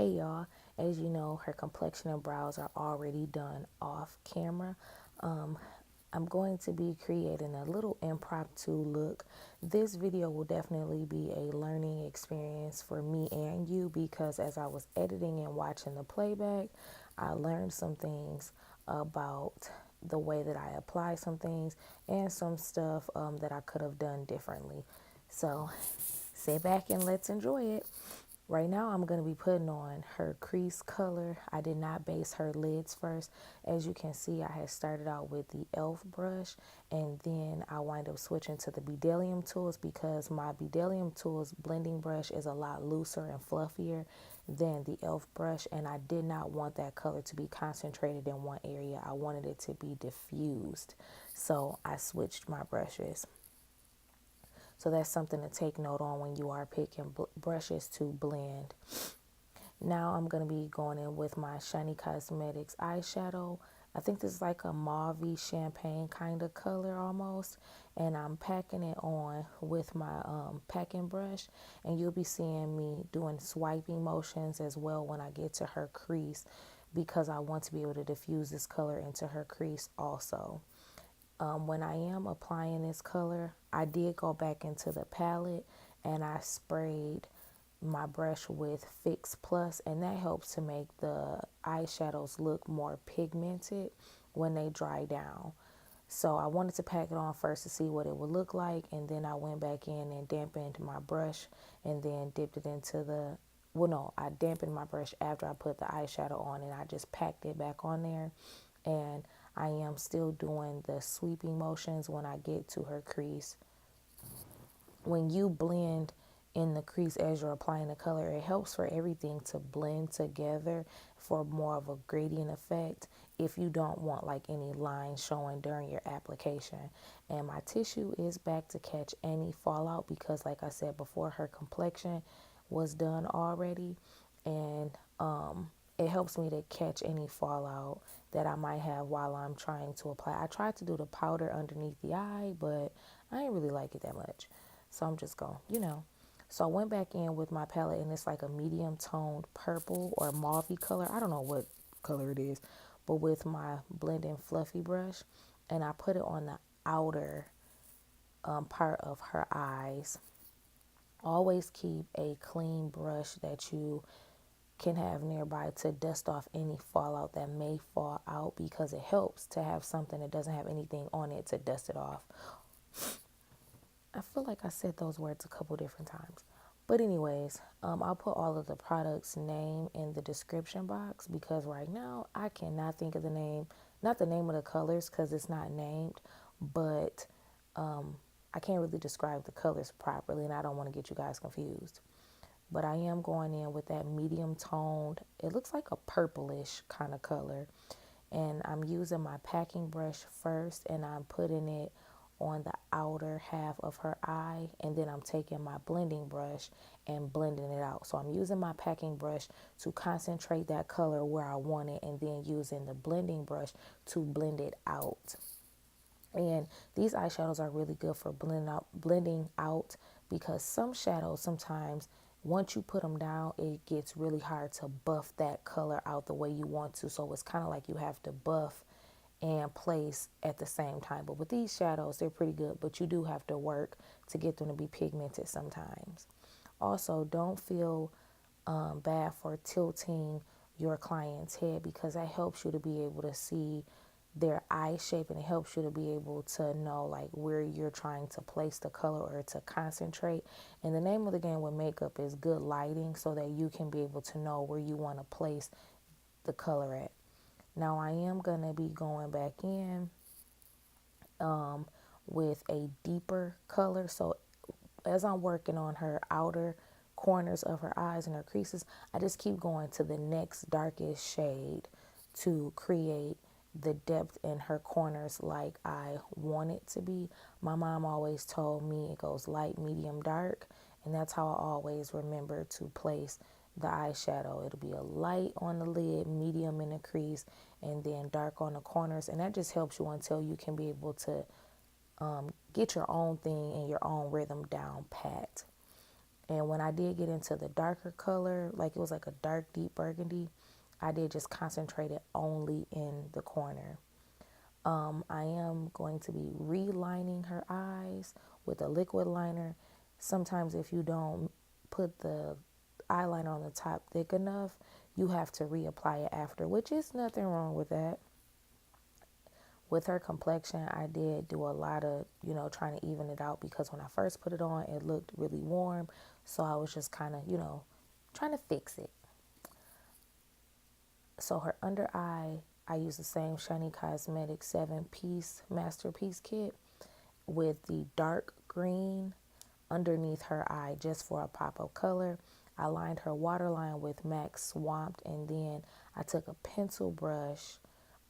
Hey y'all, as you know, her complexion and brows are already done off camera. Um, I'm going to be creating a little impromptu look. This video will definitely be a learning experience for me and you because as I was editing and watching the playback, I learned some things about the way that I apply some things and some stuff that I could have done differently. So sit back and let's enjoy it. Right now, I'm going to be putting on her crease color. I did not base her lids first. As you can see, I had started out with the e.l.f. brush, and then I wind up switching to the Bdellium tools because my Bdellium tools blending brush is a lot looser and fluffier than the e.l.f. brush, and I did not want that color to be concentrated in one area. I wanted it to be diffused, so I switched my brushes. So that's something to take note on when you are picking brushes to blend. Now I'm going to be going in with my Shany Cosmetics eyeshadow. I think this is like a mauve champagne kind of color almost. And I'm packing it on with my packing brush. And you'll be seeing me doing swiping motions as well when I get to her crease, because I want to be able to diffuse this color into her crease also. When I am applying this color, I did go back into the palette and I sprayed my brush with Fix Plus, and that helps to make the eyeshadows look more pigmented when they dry down. So I wanted to pack it on first to see what it would look like, and then I went back in and dampened my brush and then dipped it into the, well no, I dampened my brush after I put the eyeshadow on and I just packed it back on there. And I am still doing the sweeping motions when I get to her crease. When you blend in the crease as you're applying the color, it helps for everything to blend together for more of a gradient effect if you don't want like any lines showing during your application. And my tissue is back to catch any fallout because like I said before, her complexion was done already, and it helps me to catch any fallout that I might have while I'm trying to apply. I tried to do the powder underneath the eye, but I didn't really like it that much. So I'm just going. So I went back in with my palette, and it's like a medium toned purple or mauve color. I don't know what color it is, but with my blending fluffy brush, and I put it on the outer part of her eyes. Always keep a clean brush that you can have nearby to dust off any fallout that may fall out, because it helps to have something that doesn't have anything on it to dust it off. I feel like I said those words a couple different times. But anyways, I'll put all of the products' name in the description box because right now I cannot think of the name, not the name of the colors because it's not named, but I can't really describe the colors properly and I don't want to get you guys confused. But I am going in with that medium toned, it looks like a purplish kind of color. And I'm using my packing brush first and I'm putting it on the outer half of her eye, and then I'm taking my blending brush and blending it out. So I'm using my packing brush to concentrate that color where I want it, and then using the blending brush to blend it out. And these eyeshadows are really good for blending out because some shadows sometimes once you put them down, it gets really hard to buff that color out the way you want to. So it's kind of like you have to buff and place at the same time. But with these shadows, they're pretty good, but you do have to work to get them to be pigmented sometimes. Also, don't feel bad for tilting your client's head because that helps you to be able to see their eye shape, and it helps you to be able to know like where you're trying to place the color or to concentrate. And the name of the game with makeup is good lighting so that you can be able to know where you want to place the color at. Now I am going to be going back in with a deeper color. So as I'm working on her outer corners of her eyes and her creases, I just keep going to the next darkest shade to create the depth in her corners like I want it to be. My mom always told me it goes light, medium, dark, and that's how I always remember to place the eyeshadow. It'll be a light on the lid, medium in the crease, and then dark on the corners, and that just helps you until you can be able to get your own thing and your own rhythm down pat. And when I did get into the darker color, like it was like a dark deep burgundy, I did just concentrate it only in the corner. I am going to be relining her eyes with a liquid liner. Sometimes if you don't put the eyeliner on the top thick enough, you have to reapply it after, which is nothing wrong with that. With her complexion, I did do a lot of, trying to even it out because when I first put it on, it looked really warm. So I was just kind of, trying to fix it. So her under eye, I used the same Shany Cosmetics 7-piece masterpiece kit with the dark green underneath her eye just for a pop of color. I lined her waterline with MAC Swamped, and then I took a pencil brush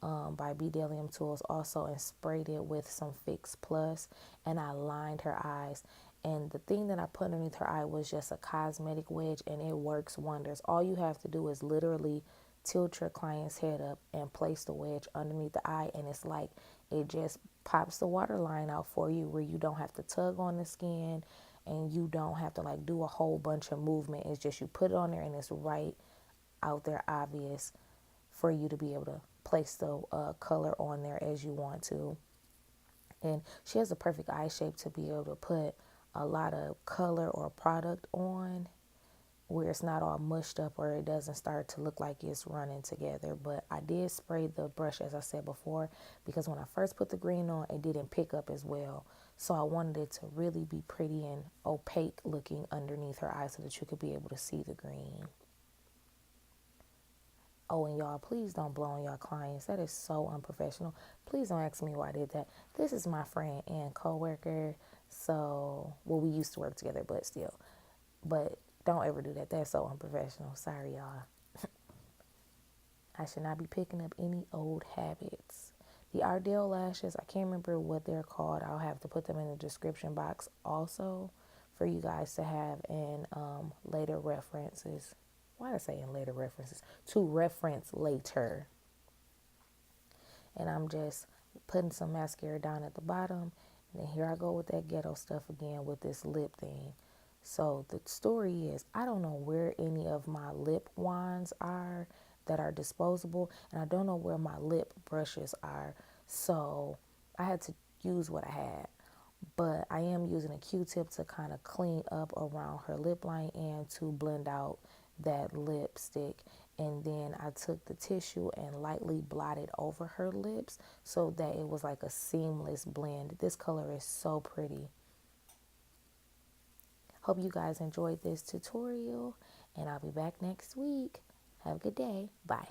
by Bdellium Tools also and sprayed it with some Fix Plus, and I lined her eyes. And the thing that I put underneath her eye was just a cosmetic wedge, and it works wonders. All you have to do is literally tilt your client's head up and place the wedge underneath the eye, and it's like it just pops the waterline out for you, where you don't have to tug on the skin and you don't have to like do a whole bunch of movement. It's just you put it on there and it's right out there obvious for you to be able to place the color on there as you want to. And she has a perfect eye shape to be able to put a lot of color or product on where it's not all mushed up or it doesn't start to look like it's running together. But I did spray the brush, as I said before, because when I first put the green on, it didn't pick up as well. So I wanted it to really be pretty and opaque looking underneath her eye so that you could be able to see the green. Oh, and y'all, please don't blow on your clients. That is so unprofessional. Please don't ask me why I did that. This is my friend and coworker. So, well, we used to work together, but still. But don't ever do that. That's so unprofessional. Sorry, y'all. I should not be picking up any old habits. The Ardell lashes, I can't remember what they're called. I'll have to put them in the description box also for you guys to have in later references. Why did I say in later references? To reference later. And I'm just putting some mascara down at the bottom. And then here I go with that ghetto stuff again with this lip thing. So the story is, I don't know where any of my lip wands are that are disposable. And I don't know where my lip brushes are. So I had to use what I had. But I am using a Q-tip to kind of clean up around her lip line and to blend out that lipstick. And then I took the tissue and lightly blotted over her lips so that it was like a seamless blend. This color is so pretty. Hope you guys enjoyed this tutorial, and I'll be back next week. Have a good day. Bye.